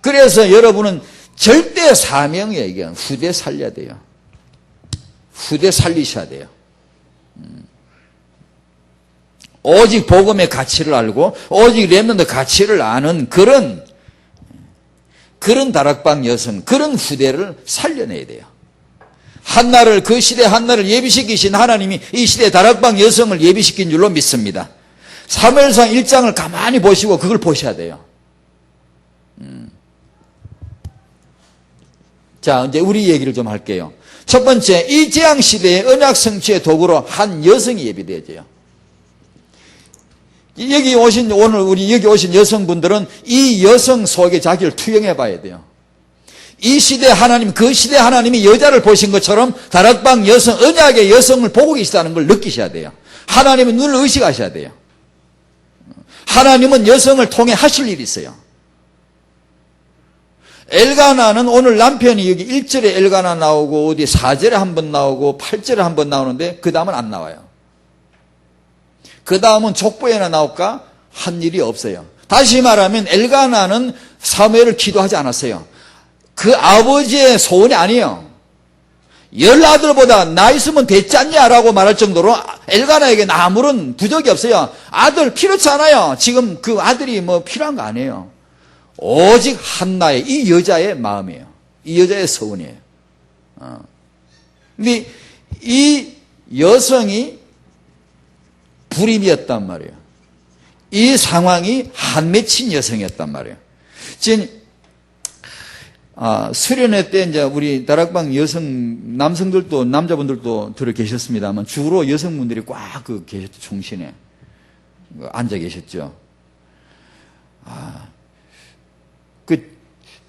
그래서 여러분은 절대 사명이에요. 이게 후대 살려야 돼요. 후대 살리셔야 돼요. 오직 복음의 가치를 알고 오직 렘넌트 가치를 아는 그런 다락방 여성, 그런 후대를 살려내야 돼요. 한나를, 그 시대 한나를 예비시키신 하나님이 이 시대 다락방 여성을 예비시킨 줄로 믿습니다. 사무엘상 1장을 가만히 보시고 그걸 보셔야 돼요. 자, 이제 우리 얘기를 좀 할게요. 첫 번째, 이 재앙시대의 언약 성취의 도구로 한 여성이 예비되어져요. 오늘 여기 오신 여성분들은 이 여성 속에 자기를 투영해 봐야 돼요. 이 시대 하나님, 그 시대 하나님이 여자를 보신 것처럼 다락방 여성, 언약의 여성을 보고 계시다는 걸 느끼셔야 돼요. 하나님은 눈을 의식하셔야 돼요. 하나님은 여성을 통해 하실 일이 있어요. 엘가나는 오늘 남편이 여기 1절에 엘가나 나오고 어디 4절에 한 번 나오고 8절에 한 번 나오는데 그 다음은 안 나와요. 그 다음은 족보에나 나올까? 한 일이 없어요. 다시 말하면 엘가나는 사무엘을 기도하지 않았어요. 그 아버지의 소원이 아니에요. 10아들보다 나 있으면 됐지 않냐라고 말할 정도로 엘가나에게는 아무런 부족이 없어요. 아들 필요치 않아요. 지금 그 아들이 뭐 필요한 거 아니에요. 오직 한나의 이 여자의 마음이에요. 이 여자의 소원이에요. 근데 이 여성이 불임이었단 말이에요. 이 상황이 한 맺힌 여성이었단 말이에요. 지금 수련회 때 이제 우리 다락방 남성들도 남자분들도 들어 계셨습니다만 주로 여성분들이 꽉 계셨죠. 중심에 앉아 계셨죠.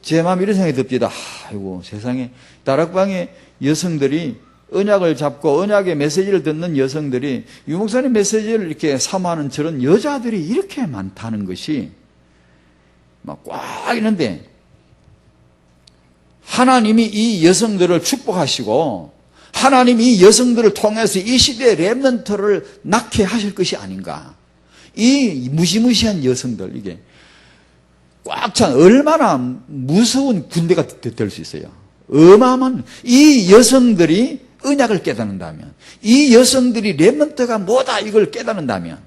제 마음에 이런 생각이 듭니다. 아이고 세상에 다락방에 여성들이 언약을 잡고 언약의 메시지를 듣는 여성들이 유목사님 메시지를 이렇게 사모하는 저런 여자들이 이렇게 많다는 것이 막 꽉 있는데 하나님이 이 여성들을 축복하시고 하나님이 이 여성들을 통해서 이 시대의 렘넌트를 낳게 하실 것이 아닌가. 이 무시무시한 여성들 이게 꽉 찬 얼마나 무서운 군대가 될 수 있어요. 어마어마한 이 여성들이 언약을 깨닫는다면 이 여성들이 렘넌트가 뭐다 이걸 깨닫는다면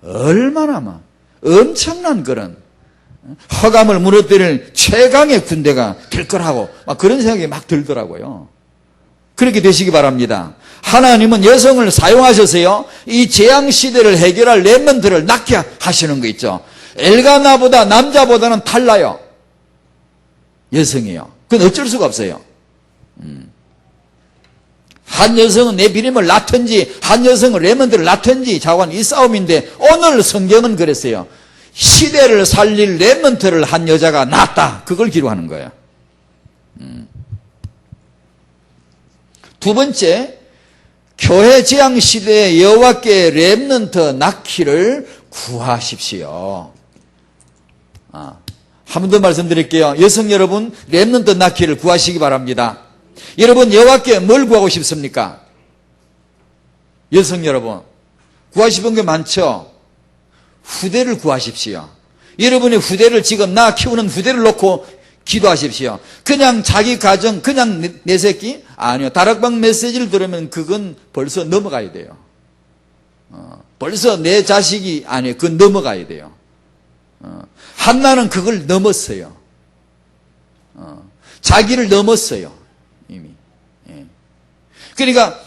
얼마나 엄청난 그런 허감을 무너뜨릴 최강의 군대가 될 거라고 막 그런 생각이 막 들더라고요. 그렇게 되시기 바랍니다. 하나님은 여성을 사용하셔서요 이 재앙시대를 해결할 렘넌트를 낳게 하시는 거 있죠. 엘가나보다 남자보다는 달라요. 여성이요. 그건 어쩔 수가 없어요. 한 여성은 내 비림을 낳든지 한 여성은 렘넌트를 낳든지 자관 이 싸움인데 오늘 성경은 그랬어요. 시대를 살릴 렘넌트를 한 여자가 낳았다. 그걸 기록하는 거예요. 두 번째, 교회 재앙 시대에 여호와께 렘넌트 낳기를 구하십시오. 한 번 더 말씀드릴게요. 여성 여러분, 렘넌트 낳기를 구하시기 바랍니다. 여러분, 여호와께 뭘 구하고 싶습니까? 여성 여러분, 구하시는 게 많죠? 후대를 구하십시오. 여러분의 후대를 지금 나 키우는 후대를 놓고 기도하십시오. 그냥 자기 가정, 그냥 내 새끼? 아니요. 다락방 메시지를 들으면 그건 벌써 넘어가야 돼요. 벌써 내 자식이 아니에요. 그건 넘어가야 돼요. 한나는 그걸 넘었어요. 자기를 넘었어요. 이미. 그러니까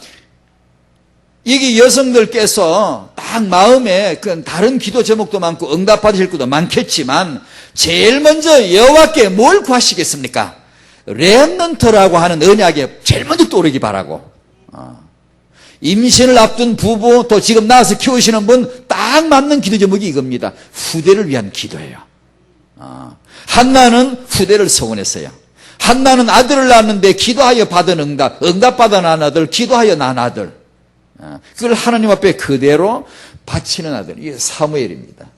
여기 여성들께서 딱 마음에 그 다른 기도 제목도 많고 응답받으실 것도 많겠지만 제일 먼저 여호와께 뭘 구하시겠습니까? 렘넌트라고 하는 언약에 제일 먼저 떠오르기 바라고. 임신을 앞둔 부부 또 지금 낳아서 키우시는 분 딱 맞는 기도 제목이 이겁니다. 후대를 위한 기도예요. 한나는 후대를 소원했어요. 한나는 아들을 낳았는데 기도하여 받은 응답, 응답받아 낳은 아들, 기도하여 낳은 아들. 그걸 하나님 앞에 그대로 바치는 아들. 이게 사무엘입니다.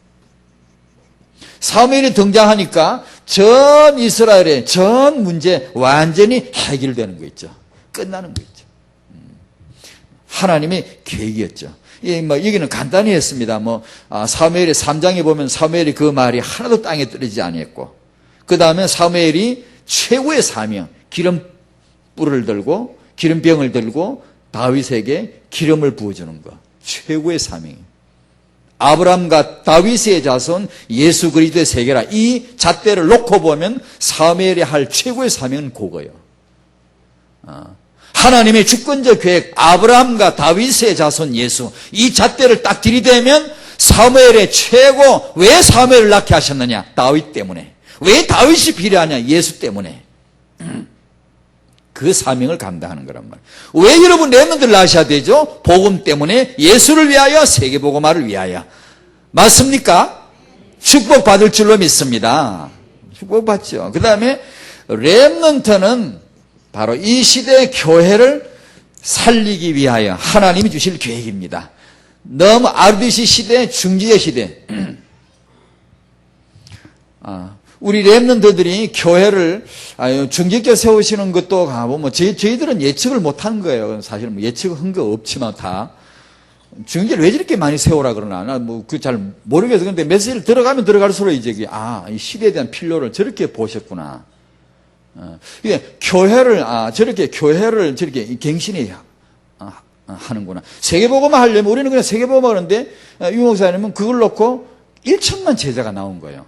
사무엘이 등장하니까 전 이스라엘의 전 문제 완전히 해결되는 거 있죠. 끝나는 거 있죠. 하나님의 계획이었죠. 여기는 간단히 했습니다. 사무엘의 3장에 보면 사무엘이 그 말이 하나도 땅에 떨어지지 아니했고, 그 다음에 사무엘이 최고의 사명, 기름불을 들고, 기름병을 들고 다윗에게 기름을 부어주는 것. 최고의 사명이에요. 아브라함과 다윗의 자손 예수 그리스도의 세계라. 이 잣대를 놓고 보면 사무엘이 할 최고의 사명은 그거예요. 하나님의 주권적 계획, 아브라함과 다윗의 자손 예수, 이 잣대를 딱 들이대면 사무엘의 최고, 왜 사무엘을 낳게 하셨느냐? 다윗 때문에. 왜 다윗이 필요하냐? 예수 때문에. 그 사명을 감당하는 거란 말이에요. 왜 여러분 렘넌트를 낳으셔야 되죠? 복음 때문에, 예수를 위하여, 세계복음화를 위하여. 맞습니까? 축복받을 줄로 믿습니다. 축복받죠. 그 다음에 렘넌트는 바로 이 시대의 교회를 살리기 위하여 하나님이 주실 계획입니다. 너무 RDC 시대, 중지의 시대. 우리 렘넌트들이 교회를 중직교 세우시는 것도 가보면 저희들은 예측을 못한 거예요. 사실 예측한 거 없지만 다. 중직교를 왜 저렇게 많이 세우라 그러나 나 그 잘 모르겠어. 근데 메시지를 들어가면 들어갈수록 이제 이 시대에 대한 필요를 저렇게 보셨구나. 교회를 저렇게 갱신해야 하는구나. 세계복음화 하려면 우리는 그냥 세계복음화 하는데 유 목사님은 그걸 놓고 1천만 제자가 나온 거예요.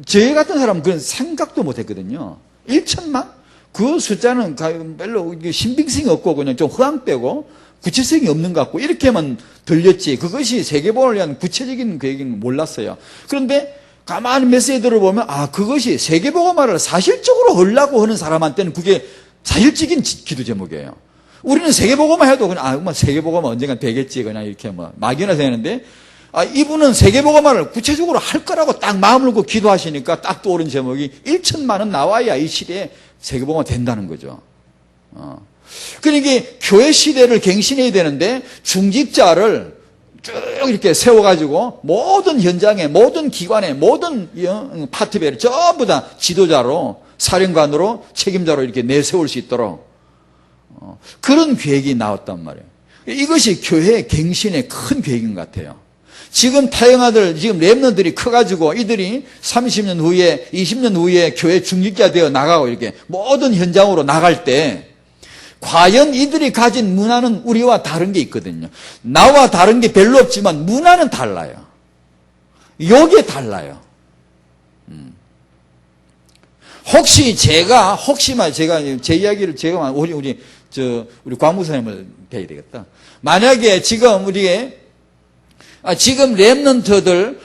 저희 같은 사람은 그런 생각도 못 했거든요. 1천만? 그 숫자는 별로 신빙성이 없고 그냥 좀 허황되고 구체성이 없는 것 같고 이렇게만 들렸지, 그것이 세계복음을 위한 구체적인 계획인 몰랐어요. 그런데 가만히 메시지 들어보면 그것이 세계복음화를 사실적으로 하려고 하는 사람한테는 그게 사실적인 기도 제목이에요. 우리는 세계복음화 해도 그냥 세계복음화 언젠가 되겠지 그냥 이렇게 막연히 되는데, 이분은 세계복음화를 구체적으로 할 거라고 딱 마음을 먹고 기도하시니까 딱 떠오른 제목이 1천만은 나와야 이 시대에 세계복음화 된다는 거죠. 그러니까 교회 시대를 갱신해야 되는데 중직자를 쭉 이렇게 세워가지고 모든 현장에, 모든 기관에, 모든 파트별에 전부 다 지도자로, 사령관으로, 책임자로 이렇게 내세울 수 있도록 그런 계획이 나왔단 말이에요. 이것이 교회 갱신의 큰 계획인 것 같아요. 지금 타영아들, 지금 렘넌트들이 커가지고 이들이 30년 후에, 20년 후에 교회 중직자 되어 나가고 이렇게 모든 현장으로 나갈 때 과연 이들이 가진 문화는 우리와 다른 게 있거든요. 나와 다른 게 별로 없지만 문화는 달라요. 요게 달라요. 혹시 제가 제 이야기를 우리 광무사님을 뵈야 되겠다. 만약에 지금 지금 렘넌트들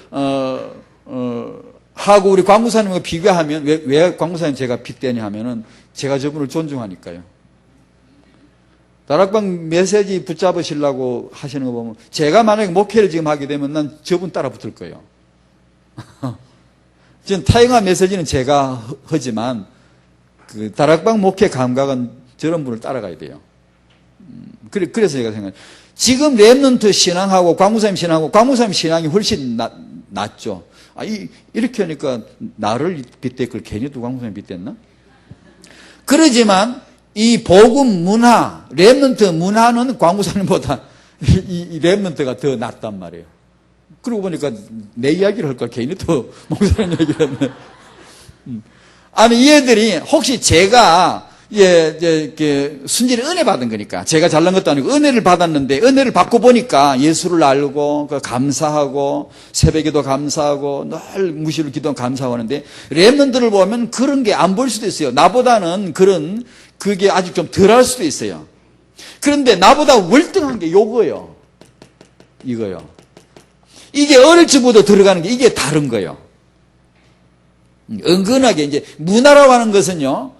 하고 우리 광무사님과 비교하면 왜 광무사님 제가 빅대냐 하면은 제가 저분을 존중하니까요. 다락방 메시지 붙잡으시려고 하시는 거 보면 제가 만약에 목회를 지금 하게 되면 난 저분 따라 붙을 거예요. 지금 타영아 메시지는 제가 하지만 그 다락방 목회 감각은 저런 분을 따라가야 돼요. 그래서 제가 생각해요. 지금 렘넌트 신앙하고 광무사님 신앙하고 광무사님 신앙이 훨씬 낫죠. 이렇게 하니까 나를 빗대 그걸 괜히 또 광무사님 빗댔나? 그러지만 이 복음 문화, 렘넌트 문화는 광무사님보다 이 렘넌트가 더 낫단 말이에요. 그러고 보니까 내 이야기를 할 걸 괜히 또 목사님 얘기를 했네. 이 애들이 혹시 제가 순전히 은혜 받은 거니까 제가 잘난 것도 아니고 은혜를 받았는데 은혜를 받고 보니까 예수를 알고 감사하고 새벽에도 감사하고 늘 무시를 기도 감사하는데 렘넌트를 보면 그런 게 안 보일 수도 있어요. 나보다는 그게 아직 좀 덜할 수도 있어요. 그런데 나보다 월등한 게 이거요. 이게 어릴 적부터 들어가는 게 이게 다른 거예요. 은근하게 이제 문화라고 하는 것은요.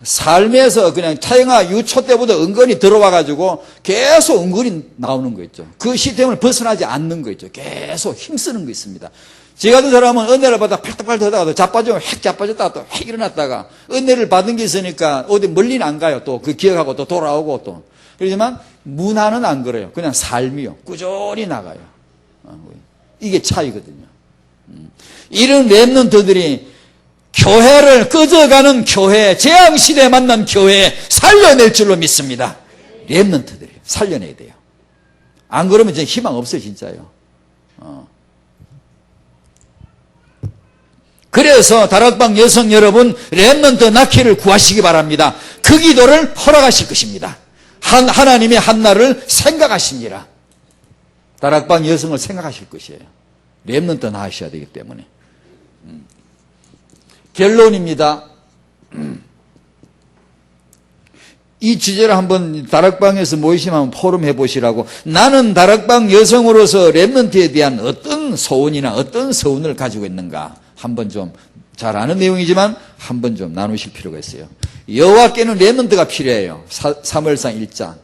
삶에서 그냥 타영아 유초 때부터 은근히 들어와가지고 계속 은근히 나오는 거 있죠. 그 시스템을 벗어나지 않는 거 있죠. 계속 힘쓰는 거 있습니다. 저 같은 사람은 은혜를 받아 팔딱팔딱 하다가 자빠지면 획 자빠졌다가 또 획 일어났다가 은혜를 받은 게 있으니까 어디 멀리는 안 가요. 또 그 기억하고 또 돌아오고 또. 그렇지만 문화는 안 그래요. 그냥 삶이요. 꾸준히 나가요. 이게 차이거든요. 이런 렘넌트들이 교회를 꺼져가는 교회, 재앙시대에 만난 교회에 살려낼 줄로 믿습니다. 렘넌트들이 살려내야 돼요. 안 그러면 이제 희망 없어요, 진짜요. 그래서 다락방 여성 여러분, 렘넌트 낳기를 구하시기 바랍니다. 그 기도를 허락하실 것입니다. 하나님의 한날을 생각하시니라. 다락방 여성을 생각하실 것이에요. 렘넌트 낳으셔야 되기 때문에. 결론입니다. 이 주제를 한번 다락방에서 모이시면 한번 포럼 해보시라고. 나는 다락방 여성으로서 렘넌트에 대한 어떤 소원이나 어떤 서운을 가지고 있는가 한번 좀 잘 아는 내용이지만 한번 좀 나누실 필요가 있어요. 여호와께는 렘넌트가 필요해요. 사무엘상 1장.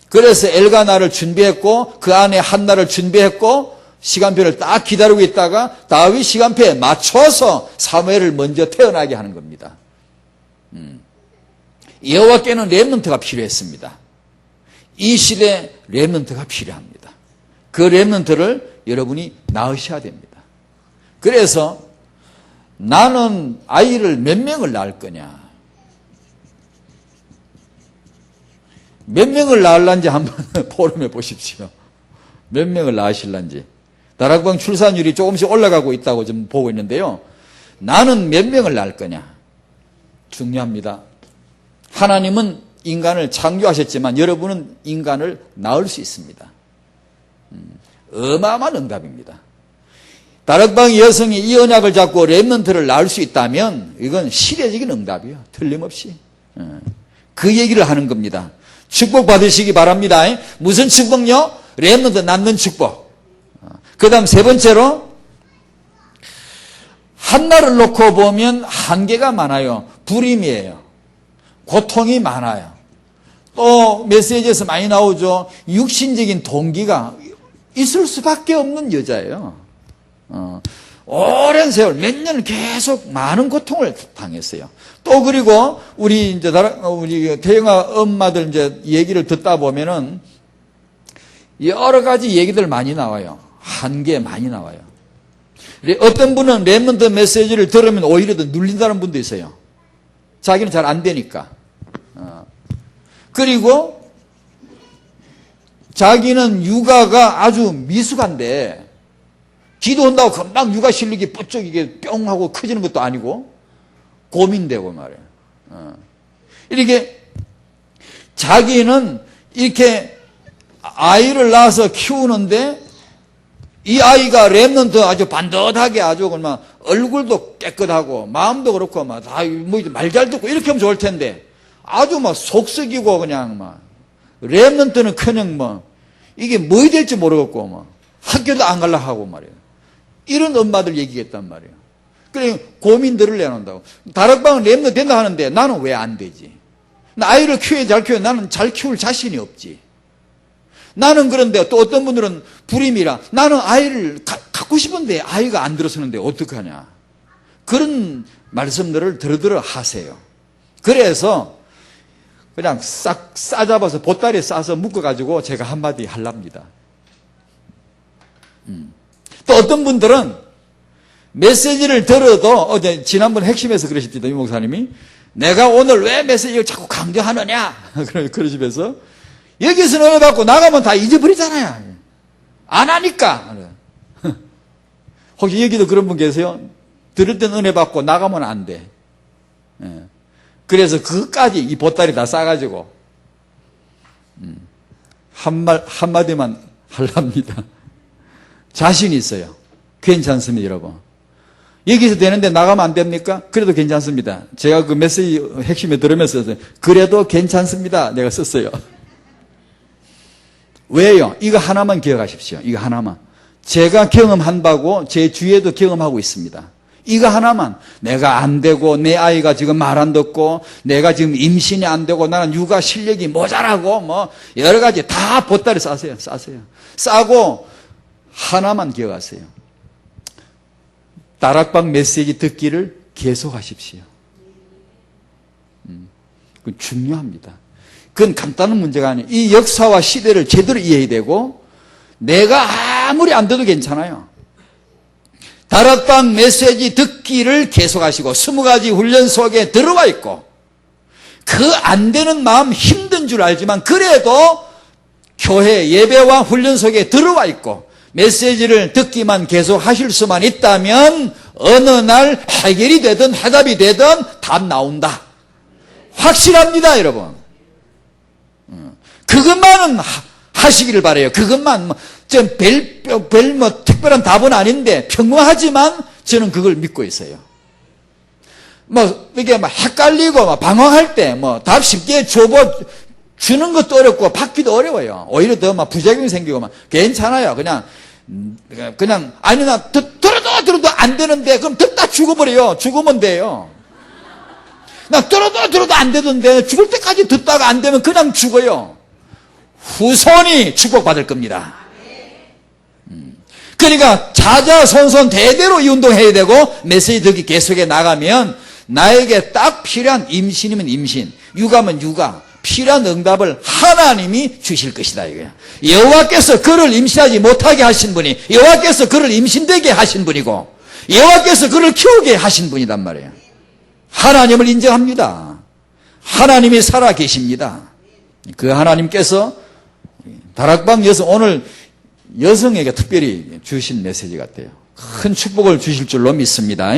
그래서 엘가나를 준비했고 그 안에 한나를 준비했고 시간표를 딱 기다리고 있다가 다윗 시간표에 맞춰서 사무엘을 먼저 태어나게 하는 겁니다. 여호와께는 렘넌트가 필요했습니다. 이 시대에 렘넌트가 필요합니다. 그 렘넌트를 여러분이 낳으셔야 됩니다. 그래서 나는 아이를 몇 명을 낳을 거냐, 몇 명을 낳을란지 한번 포럼해 보십시오. 몇 명을 낳으실란지. 다락방 출산율이 조금씩 올라가고 있다고 좀 보고 있는데요. 나는 몇 명을 낳을 거냐 중요합니다. 하나님은 인간을 창조하셨지만 여러분은 인간을 낳을 수 있습니다. 어마어마한 응답입니다. 다락방 여성이 이 언약을 잡고 렘넌트를 낳을 수 있다면 이건 시대적인 응답이에요. 틀림없이. 그 얘기를 하는 겁니다. 축복 받으시기 바랍니다. 무슨 축복요? 렘넌트 낳는 축복. 그 다음 세 번째로 한나를 놓고 보면 한계가 많아요. 불임이에요. 고통이 많아요. 또 메시지에서 많이 나오죠. 육신적인 동기가 있을 수밖에 없는 여자예요. 오랜 세월 몇 년 계속 많은 고통을 당했어요. 또 그리고 우리 태영아 엄마들 이제 얘기를 듣다 보면은 여러 가지 얘기들 많이 나와요. 한계 많이 나와요. 어떤 분은 렘넌트 메시지를 들으면 오히려 더 눌린다는 분도 있어요. 자기는 잘 안 되니까. 그리고 자기는 육아가 아주 미숙한데 기도한다고 금방 육아 실력이 뻗쩍 이게 뿅 하고 커지는 것도 아니고 고민되고 말이에요. 이렇게 자기는 이렇게 아이를 낳아서 키우는데 이 아이가 렘넌트 아주 반듯하게 아주 그냥 얼굴도 깨끗하고 마음도 그렇고 막 다 뭐 말 잘 듣고 이렇게 하면 좋을 텐데 아주 막 속썩이고 그냥 막 렘넌트는커녕 뭐 이게 뭐 될지 모르겠고 뭐 학교도 안 가려고 하고 말이에요. 이런 엄마들 얘기했단 말이에요. 그래 고민들을 내놓는다고. 다락방은 렘넌트 된다 하는데 나는 왜 안 되지? 나 아이를 키워야 잘 키워. 나는 잘 키울 자신이 없지. 나는 그런데 또 어떤 분들은 불임이라 나는 아이를 갖고 싶은데 아이가 안 들어서는데 어떡하냐. 그런 말씀들을 들어 하세요. 그래서 그냥 싹 싸잡아서 보따리에 싸서 묶어가지고 제가 한마디 하랍니다. 또 어떤 분들은 메시지를 들어도 어제 지난번 핵심에서 그러십니다. 이 목사님이 내가 오늘 왜 메시지를 자꾸 강조하느냐 그러시면서 여기서 은혜 받고 나가면 다 잊어버리잖아요. 안 하니까. 혹시 여기도 그런 분 계세요? 들을 땐 은혜 받고 나가면 안 돼. 그래서 그것까지 이 보따리 다 싸가지고 한마디만 하랍니다. 자신이 있어요. 괜찮습니다, 여러분. 여기서 되는데 나가면 안 됩니까? 그래도 괜찮습니다. 제가 그 메시지 핵심에 들으면서 그래도 괜찮습니다. 내가 썼어요. 왜요? 이거 하나만 기억하십시오. 이거 하나만. 제가 경험한 바고 제 주위에도 경험하고 있습니다. 이거 하나만. 내가 안 되고 내 아이가 지금 말 안 듣고 내가 지금 임신이 안 되고 나는 육아 실력이 모자라고 뭐 여러 가지 다 보따리 싸세요. 싸고 하나만 기억하세요. 다락방 메시지 듣기를 계속하십시오. 그건 중요합니다. 그건 간단한 문제가 아니에요. 이 역사와 시대를 제대로 이해해야 되고 내가 아무리 안 돼도 괜찮아요. 다락방 메시지 듣기를 계속하시고 20가지 훈련 속에 들어와 있고 그 안 되는 마음 힘든 줄 알지만 그래도 교회 예배와 훈련 속에 들어와 있고 메시지를 듣기만 계속 하실 수만 있다면 어느 날 해결이 되든 해답이 되든 답 나온다. 확실합니다, 여러분. 그것만은 하시기를 바라요. 그것만 특별한 답은 아닌데 평범하지만 저는 그걸 믿고 있어요. 이게 헷갈리고 방황할 때 답 쉽게 주는 것도 어렵고 받기도 어려워요. 오히려 더 부작용이 생기고 괜찮아요. 그냥 아니 나 들어도 안 되는데 그럼 듣다 죽어버려요. 죽으면 돼요. 나 들어도 안 되던데 죽을 때까지 듣다가 안 되면 그냥 죽어요. 후손이 축복받을 겁니다. 그러니까 자자손손 대대로 이 운동해야 되고 메시지 듣기 계속해 나가면 나에게 딱 필요한 임신이면 임신, 육아면 육아, 필요한 응답을 하나님이 주실 것이다 이거야. 여호와께서 그를 임신하지 못하게 하신 분이 여호와께서 그를 임신되게 하신 분이고 여호와께서 그를 키우게 하신 분이단 말이에요. 하나님을 인정합니다. 하나님이 살아 계십니다. 그 하나님께서 다락방 여성 오늘 여성에게 특별히 주신 메시지 같아요. 큰 축복을 주실 줄로 믿습니다.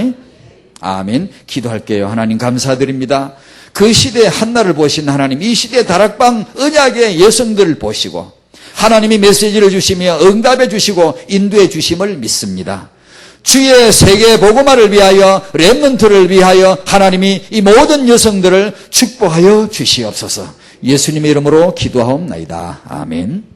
아멘. 기도할게요. 하나님 감사드립니다. 그 시대의 한나를 보신 하나님, 이 시대의 다락방 언약의 여성들을 보시고 하나님이 메시지를 주시며 응답해 주시고 인도해 주심을 믿습니다. 주의 세계 복음화를 위하여 렘넌트를 위하여 하나님이 이 모든 여성들을 축복하여 주시옵소서. 예수님의 이름으로 기도하옵나이다. 아멘.